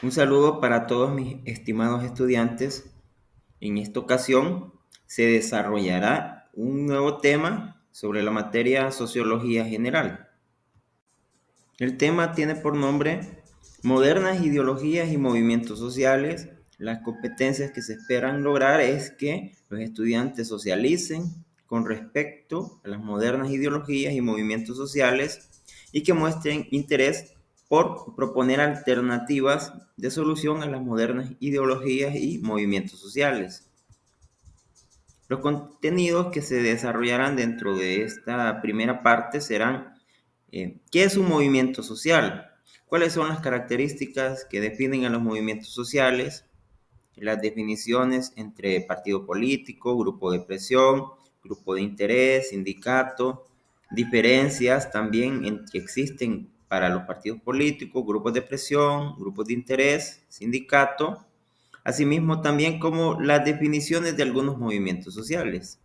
Un saludo para todos mis estimados estudiantes. En esta ocasión se desarrollará un nuevo tema sobre la materia Sociología General. El tema tiene por nombre Modernas ideologías y movimientos sociales. Las competencias que se esperan lograr es que los estudiantes socialicen con respecto a las modernas ideologías y movimientos sociales y que muestren interés por proponer alternativas de solución a las modernas ideologías y movimientos sociales. Los contenidos que se desarrollarán dentro de esta primera parte serán ¿qué es un movimiento social? ¿Cuáles son las características que definen a los movimientos sociales? Las definiciones entre partido político, grupo de presión, grupo de interés, sindicato, diferencias también que existen para los partidos políticos, grupos de presión, grupos de interés, sindicato, asimismo también como las definiciones de algunos movimientos sociales.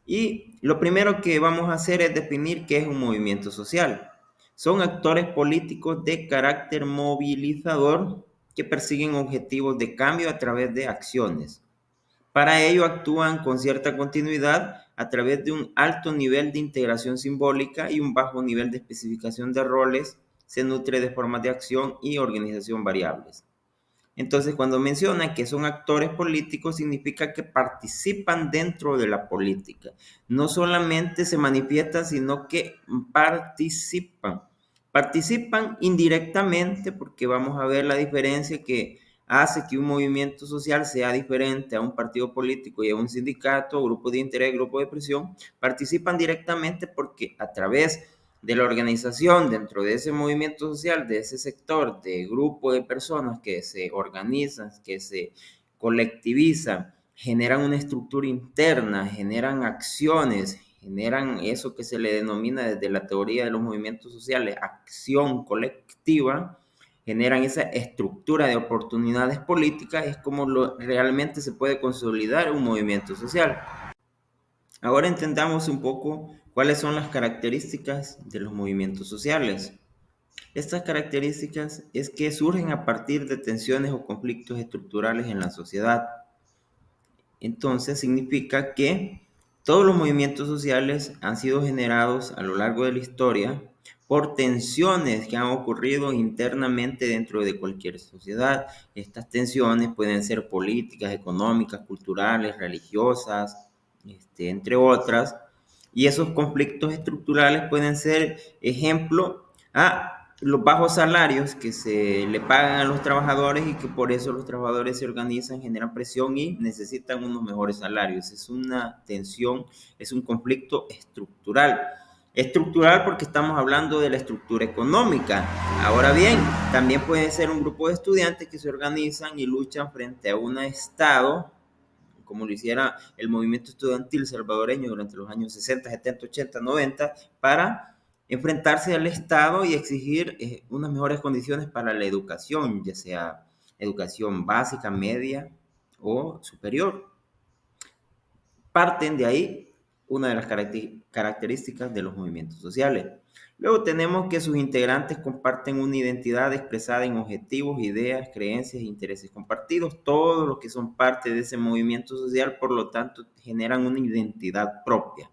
Y lo primero que vamos a hacer es definir qué es un movimiento social. Son actores políticos de carácter movilizador que persiguen objetivos de cambio a través de acciones. Para ello actúan con cierta continuidad a través de un alto nivel de integración simbólica y un bajo nivel de especificación de roles. Se nutre de formas de acción y organización variables. Entonces, cuando mencionan que son actores políticos, significa que participan dentro de la política. No solamente se manifiestan, sino que participan. Participan indirectamente porque vamos a ver la diferencia que hace que un movimiento social sea diferente a un partido político y a un sindicato, grupo de interés, grupo de presión. Participan directamente porque a través de la organización dentro de ese movimiento social, de ese sector, de grupo de personas que se organizan, que se colectivizan, generan una estructura interna, generan acciones, generan eso que se le denomina desde la teoría de los movimientos sociales, acción colectiva, generan esa estructura de oportunidades políticas, es como realmente se puede consolidar un movimiento social. Ahora entendamos un poco cuáles son las características de los movimientos sociales. Estas características es que surgen a partir de tensiones o conflictos estructurales en la sociedad. Entonces significa que todos los movimientos sociales han sido generados a lo largo de la historia por tensiones que han ocurrido internamente dentro de cualquier sociedad. Estas tensiones pueden ser políticas, económicas, culturales, religiosas, entre otras. Y esos conflictos estructurales pueden ser ejemplo a los bajos salarios que se le pagan a los trabajadores y que por eso los trabajadores se organizan, generan presión y necesitan unos mejores salarios. Es una tensión, es un conflicto estructural. Estructural porque estamos hablando de la estructura económica. Ahora bien, también puede ser un grupo de estudiantes que se organizan y luchan frente a un Estado, como lo hiciera el movimiento estudiantil salvadoreño durante los años 60, 70, 80, 90, para enfrentarse al Estado y exigir unas mejores condiciones para la educación, ya sea educación básica, media o superior. Parten de ahí una de las características de los movimientos sociales. Luego tenemos que sus integrantes comparten una identidad expresada en objetivos, ideas, creencias e intereses compartidos. Todos los que son parte de ese movimiento social, por lo tanto, generan una identidad propia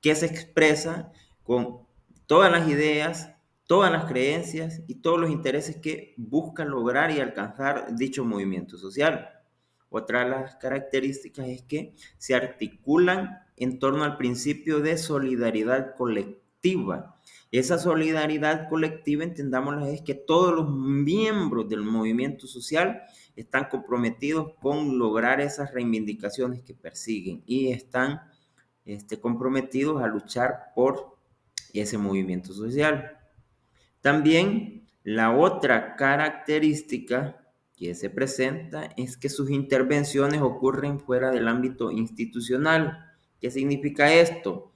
que se expresa con todas las ideas, todas las creencias y todos los intereses que busca lograr y alcanzar dicho movimiento social. Otra de las características es que se articulan en torno al principio de solidaridad colectiva. Esa solidaridad colectiva, entendámosla, es que todos los miembros del movimiento social están comprometidos con lograr esas reivindicaciones que persiguen y están comprometidos a luchar por ese movimiento social. También la otra característica que se presenta es que sus intervenciones ocurren fuera del ámbito institucional. ¿Qué significa esto?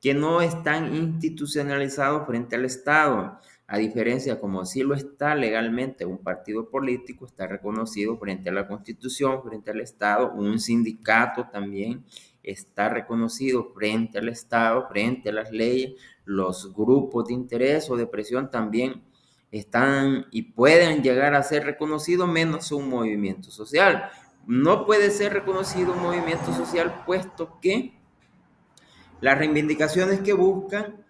Que no están institucionalizados frente al Estado, a diferencia como si lo está legalmente un partido político, está reconocido frente a la Constitución, frente al Estado, un sindicato también está reconocido frente al Estado, frente a las leyes, los grupos de interés o de presión también están y pueden llegar a ser reconocidos, menos un movimiento social. No puede ser reconocido un movimiento social puesto que las reivindicaciones que buscan,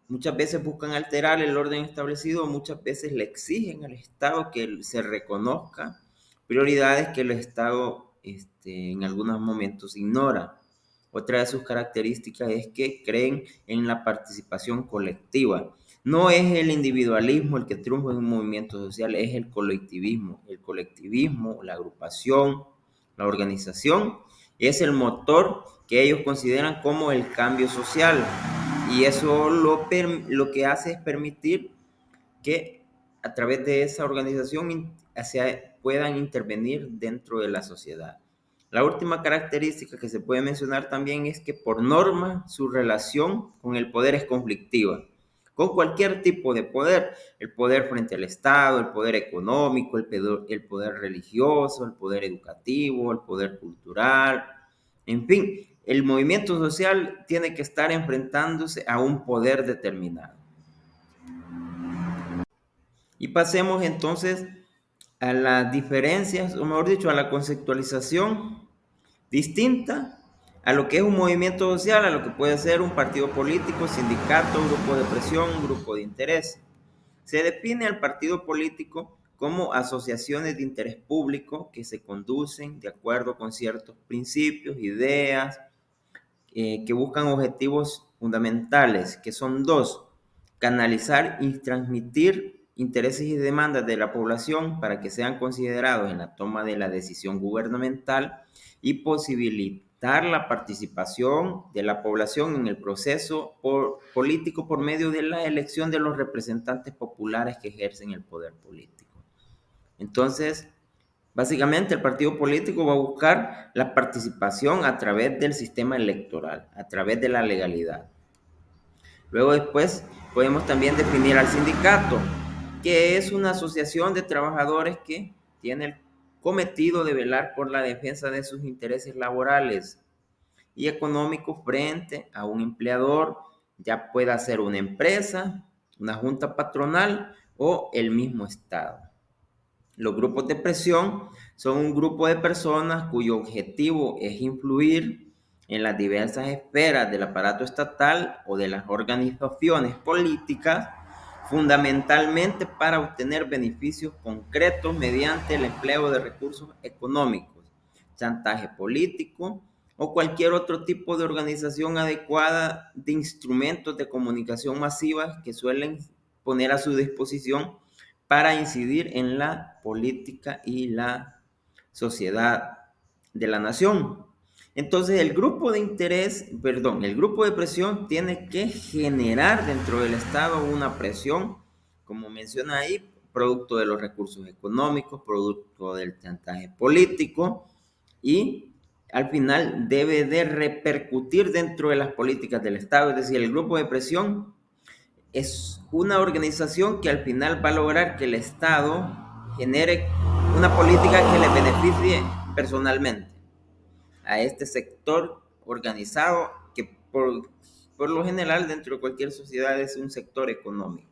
muchas veces buscan alterar el orden establecido, muchas veces le exigen al Estado que se reconozca prioridades que el Estado en algunos momentos ignora. Otra de sus características es que creen en la participación colectiva. No es el individualismo el que triunfa en un movimiento social, es el colectivismo. El colectivismo, la agrupación, la organización, es el motor que ellos consideran como el cambio social. Y eso lo que hace es permitir que a través de esa organización puedan intervenir dentro de la sociedad. La última característica que se puede mencionar también es que por norma su relación con el poder es conflictiva, con cualquier tipo de poder, el poder frente al Estado, el poder económico, el poder religioso, el poder educativo, el poder cultural, en fin, el movimiento social tiene que estar enfrentándose a un poder determinado. Y pasemos entonces a las diferencias, o mejor dicho, a la conceptualización distinta a lo que es un movimiento social, a lo que puede ser un partido político, sindicato, grupo de presión, grupo de interés. Se define al partido político como asociaciones de interés público que se conducen de acuerdo con ciertos principios, ideas, que buscan objetivos fundamentales, que son dos: canalizar y transmitir intereses y demandas de la población para que sean considerados en la toma de la decisión gubernamental y posibilitar la participación de la población en el proceso político por medio de la elección de los representantes populares que ejercen el poder político. Entonces, básicamente el partido político va a buscar la participación a través del sistema electoral, a través de la legalidad. Luego después podemos también definir al sindicato, que es una asociación de trabajadores que tiene el cometido de velar por la defensa de sus intereses laborales y económicos frente a un empleador, ya pueda ser una empresa, una junta patronal o el mismo Estado. Los grupos de presión son un grupo de personas cuyo objetivo es influir en las diversas esferas del aparato estatal o de las organizaciones políticas, fundamentalmente para obtener beneficios concretos mediante el empleo de recursos económicos, chantaje político o cualquier otro tipo de organización adecuada de instrumentos de comunicación masivas que suelen poner a su disposición para incidir en la política y la sociedad de la nación. Entonces el grupo de el grupo de presión tiene que generar dentro del Estado una presión, como menciona ahí, producto de los recursos económicos, producto del chantaje político, y al final debe de repercutir dentro de las políticas del Estado. Es decir, el grupo de presión es una organización que al final va a lograr que el Estado genere una política que le beneficie personalmente a este sector organizado que por lo general dentro de cualquier sociedad es un sector económico.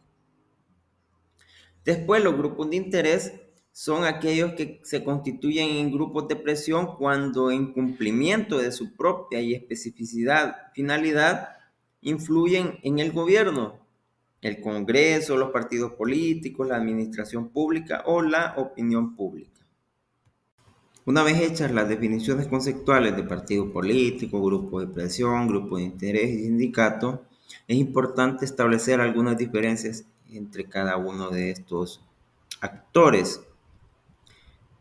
Después los grupos de interés son aquellos que se constituyen en grupos de presión cuando en cumplimiento de su propia y especificidad finalidad influyen en el gobierno, el Congreso, los partidos políticos, la administración pública o la opinión pública. Una vez hechas las definiciones conceptuales de partido político, grupo de presión, grupo de interés y sindicato, es importante establecer algunas diferencias entre cada uno de estos actores.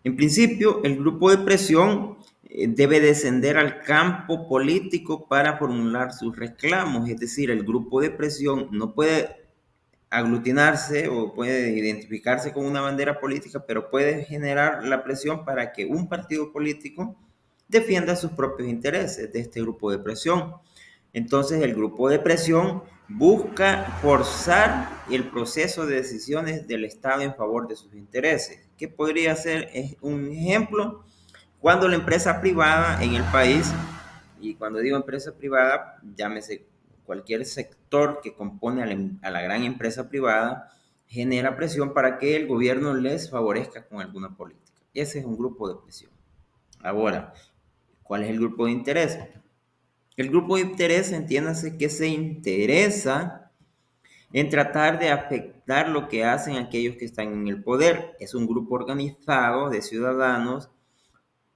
En principio, el grupo de presión debe descender al campo político para formular sus reclamos, es decir, el grupo de presión no puede aglutinarse o puede identificarse con una bandera política, pero puede generar la presión para que un partido político defienda sus propios intereses de este grupo de presión. Entonces el grupo de presión busca forzar el proceso de decisiones del Estado en favor de sus intereses. ¿Qué podría ser un ejemplo? Cuando la empresa privada en el país, y cuando digo empresa privada, llámese cualquier sector que compone a la gran empresa privada, genera presión para que el gobierno les favorezca con alguna política. Ese es un grupo de presión. Ahora, ¿cuál es el grupo de interés? El grupo de interés, entiéndase que se interesa en tratar de afectar lo que hacen aquellos que están en el poder. Es un grupo organizado de ciudadanos,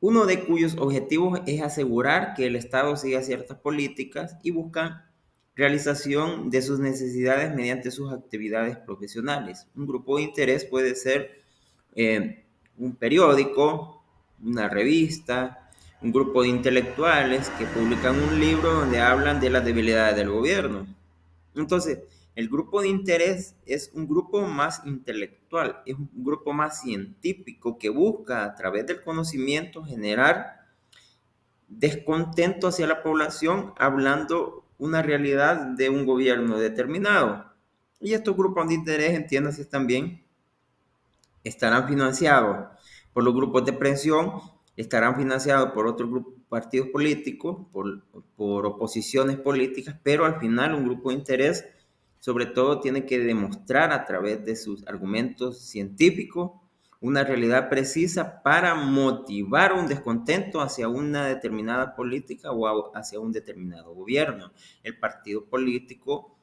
uno de cuyos objetivos es asegurar que el Estado siga ciertas políticas y buscan realización de sus necesidades mediante sus actividades profesionales. Un grupo de interés puede ser un periódico, una revista, un grupo de intelectuales que publican un libro donde hablan de las debilidades del gobierno. Entonces, el grupo de interés es un grupo más intelectual, es un grupo más científico que busca a través del conocimiento generar descontento hacia la población hablando una realidad de un gobierno determinado. Y estos grupos de interés, entiéndase también, estarán financiados por los grupos de presión, estarán financiados por otros partidos políticos, por oposiciones políticas, pero al final un grupo de interés sobre todo tiene que demostrar a través de sus argumentos científicos una realidad precisa para motivar un descontento hacia una determinada política o hacia un determinado gobierno. El partido político,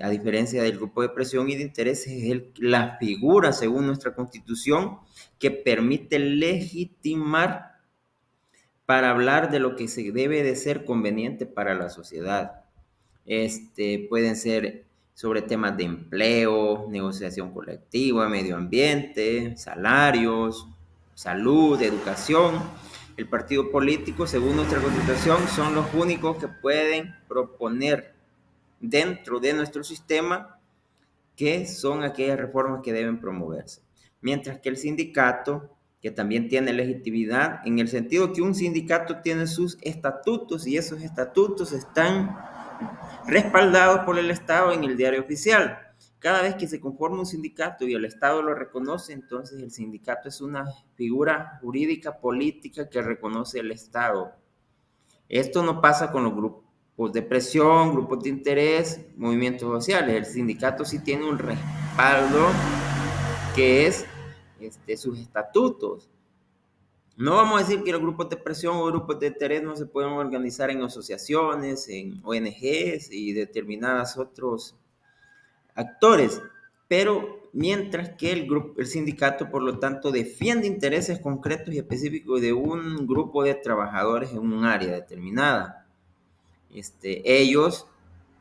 a diferencia del grupo de presión y de interés, es la figura, según nuestra Constitución, que permite legitimar para hablar de lo que se debe de ser conveniente para la sociedad. Pueden ser sobre temas de empleo, negociación colectiva, medio ambiente, salarios, salud, educación. El partido político, según nuestra Constitución, son los únicos que pueden proponer dentro de nuestro sistema qué son aquellas reformas que deben promoverse. Mientras que el sindicato, que también tiene legitimidad, en el sentido que un sindicato tiene sus estatutos y esos estatutos están respaldados por el Estado en el diario oficial. Cada vez que se conforma un sindicato y el Estado lo reconoce, entonces el sindicato es una figura jurídica política que reconoce el Estado. Esto no pasa con los grupos de presión, grupos de interés, movimientos sociales. El sindicato sí tiene un respaldo que es sus estatutos. No vamos a decir que los grupos de presión o grupos de interés no se pueden organizar en asociaciones, en ONGs y determinados otros actores, pero mientras que el sindicato, por lo tanto, defiende intereses concretos y específicos de un grupo de trabajadores en un área determinada. Ellos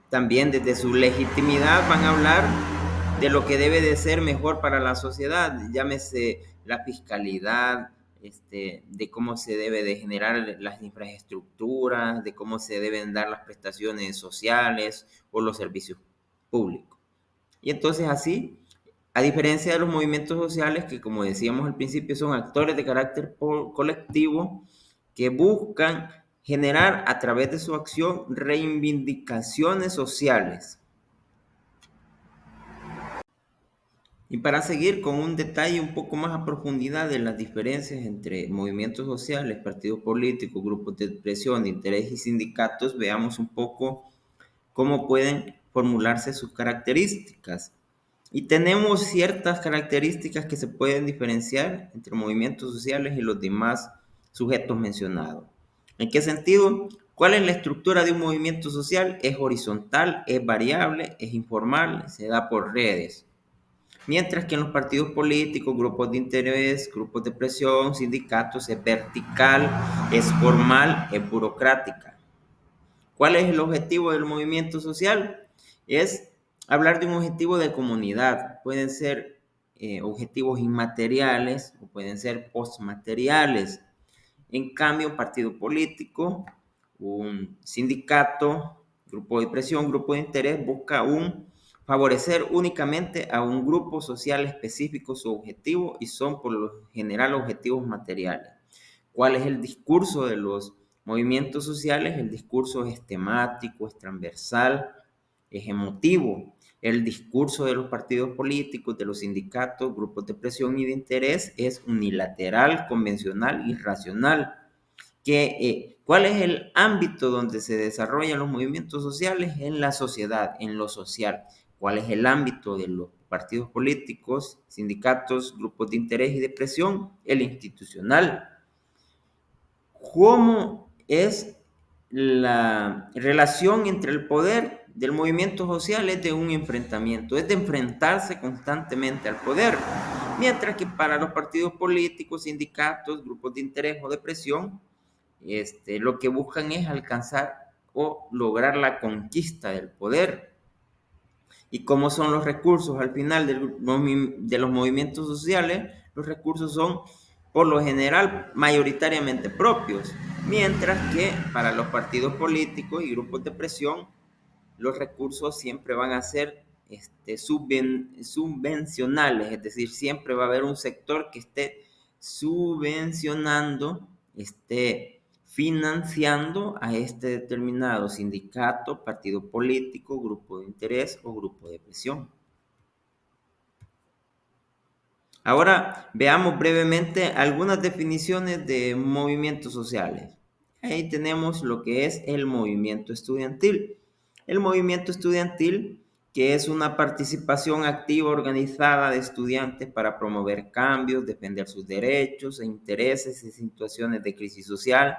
también desde su legitimidad van a hablar de lo que debe de ser mejor para la sociedad, llámese la fiscalidad, de cómo se debe de generar las infraestructuras, de cómo se deben dar las prestaciones sociales o los servicios públicos. Y entonces así, a diferencia de los movimientos sociales, que como decíamos al principio son actores de carácter colectivo, que buscan generar a través de su acción reivindicaciones sociales. Y para seguir con un detalle un poco más a profundidad de las diferencias entre movimientos sociales, partidos políticos, grupos de presión, de interés y sindicatos, veamos un poco cómo pueden formularse sus características. Y tenemos ciertas características que se pueden diferenciar entre movimientos sociales y los demás sujetos mencionados. ¿En qué sentido? ¿Cuál es la estructura de un movimiento social? Es horizontal, es variable, es informal, se da por redes. Mientras que en los partidos políticos, grupos de interés, grupos de presión, sindicatos, es vertical, es formal, es burocrática. ¿Cuál es el objetivo del movimiento social? Es hablar de un objetivo de comunidad. Pueden ser objetivos inmateriales o pueden ser postmateriales. En cambio, un partido político, un sindicato, grupo de presión, grupo de interés, busca favorecer únicamente a un grupo social específico su objetivo y son por lo general objetivos materiales. ¿Cuál es el discurso de los movimientos sociales? El discurso es temático, es transversal, es emotivo. El discurso de los partidos políticos, de los sindicatos, grupos de presión y de interés es unilateral, convencional y racional. ¿Cuál es el ámbito donde se desarrollan los movimientos sociales? En la sociedad, en lo social. ¿Cuál es el ámbito de los partidos políticos, sindicatos, grupos de interés y de presión, el institucional. ¿Cómo es la relación entre el poder del movimiento social? Es de un enfrentamiento, es de enfrentarse constantemente al poder, mientras que para los partidos políticos, sindicatos, grupos de interés o de presión, lo que buscan es alcanzar o lograr la conquista del poder. ¿Y cómo son los recursos al final de los movimientos sociales? Los recursos son, por lo general, mayoritariamente propios, mientras que para los partidos políticos y grupos de presión, los recursos siempre van a ser subvencionales, es decir, siempre va a haber un sector que esté subvencionando, financiando a este determinado sindicato, partido político, grupo de interés o grupo de presión. Ahora veamos brevemente algunas definiciones de movimientos sociales. Ahí tenemos lo que es el movimiento estudiantil. El movimiento estudiantil, que es una participación activa organizada de estudiantes para promover cambios, defender sus derechos e intereses en situaciones de crisis social,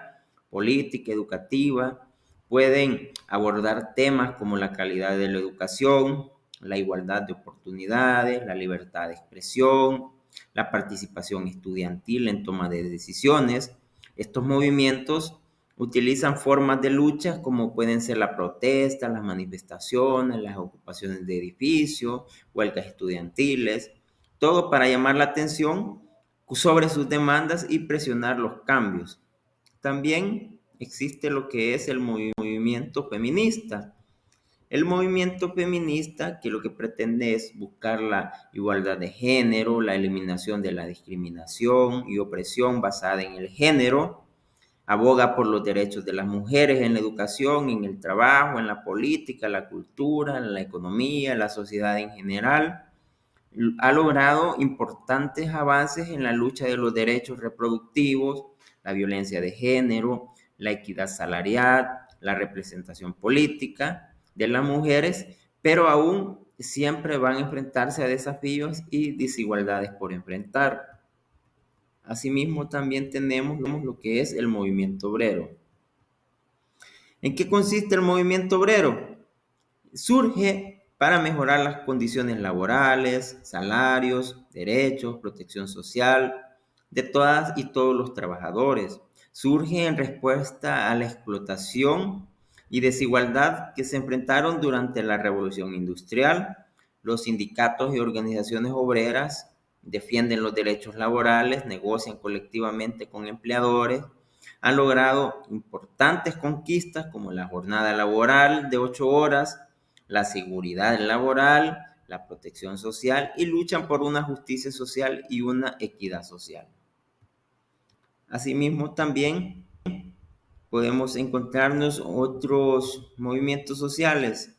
política, educativa. Pueden abordar temas como la calidad de la educación, la igualdad de oportunidades, la libertad de expresión, la participación estudiantil en toma de decisiones. Estos movimientos utilizan formas de lucha como pueden ser la protesta, las manifestaciones, las ocupaciones de edificios, huelgas estudiantiles, todo para llamar la atención sobre sus demandas y presionar los cambios. También existe lo que es el movimiento feminista. El movimiento feminista, que lo que pretende es buscar la igualdad de género, la eliminación de la discriminación y opresión basada en el género, aboga por los derechos de las mujeres en la educación, en el trabajo, en la política, la cultura, en la economía, en la sociedad en general. Ha logrado importantes avances en la lucha de los derechos reproductivos, la violencia de género, la equidad salarial, la representación política de las mujeres, pero aún siempre van a enfrentarse a desafíos y desigualdades por enfrentar. Asimismo, también tenemos lo que es el movimiento obrero. ¿En qué consiste el movimiento obrero? Surge para mejorar las condiciones laborales, salarios, derechos, protección social de todas y todos los trabajadores. Surge en respuesta a la explotación y desigualdad que se enfrentaron durante la Revolución Industrial. Los sindicatos y organizaciones obreras defienden los derechos laborales, negocian colectivamente con empleadores, han logrado importantes conquistas como la jornada laboral de 8 horas, la seguridad laboral, la protección social y luchan por una justicia social y una equidad social. Asimismo, también podemos encontrarnos otros movimientos sociales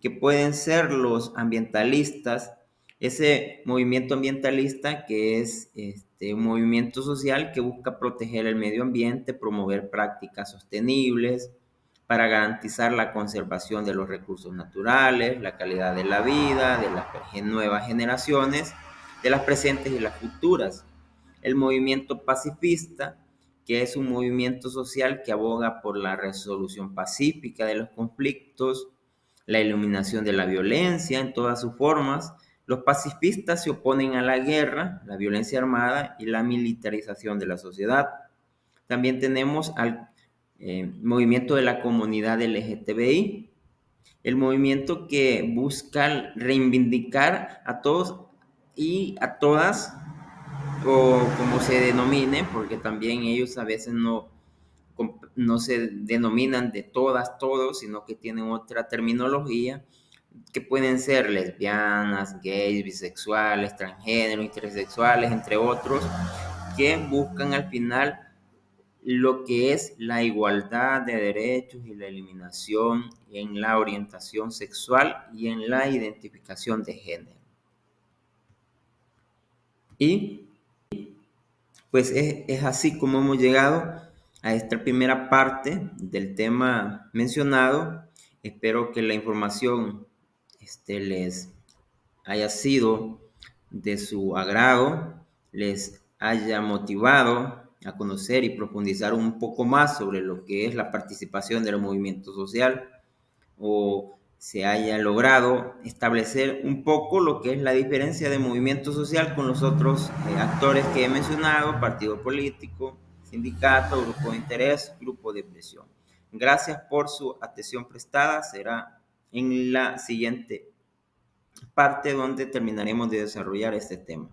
que pueden ser los ambientalistas, ese movimiento ambientalista que es un movimiento social que busca proteger el medio ambiente, promover prácticas sostenibles para garantizar la conservación de los recursos naturales, la calidad de la vida de las nuevas generaciones, de las presentes y las futuras. El movimiento pacifista, que es un movimiento social que aboga por la resolución pacífica de los conflictos, la eliminación de la violencia en todas sus formas. Los pacifistas se oponen a la guerra, la violencia armada y la militarización de la sociedad. También tenemos al movimiento de la comunidad LGTBI, el movimiento que busca reivindicar a todos y a todas, o como se denomine, porque también ellos a veces no se denominan de todas, todos, sino que tienen otra terminología, que pueden ser lesbianas, gays, bisexuales, transgénero, intersexuales, entre otros, que buscan al final lo que es la igualdad de derechos y la eliminación en la orientación sexual y en la identificación de género. Y pues es así como hemos llegado a esta primera parte del tema mencionado. Espero que la información les haya sido de su agrado, les haya motivado a conocer y profundizar un poco más sobre lo que es la participación del movimiento social, o se haya logrado establecer un poco lo que es la diferencia de movimiento social con los otros actores que he mencionado: partido político, sindicato, grupo de interés, grupo de presión. Gracias por su atención prestada. Será en la siguiente parte donde terminaremos de desarrollar este tema.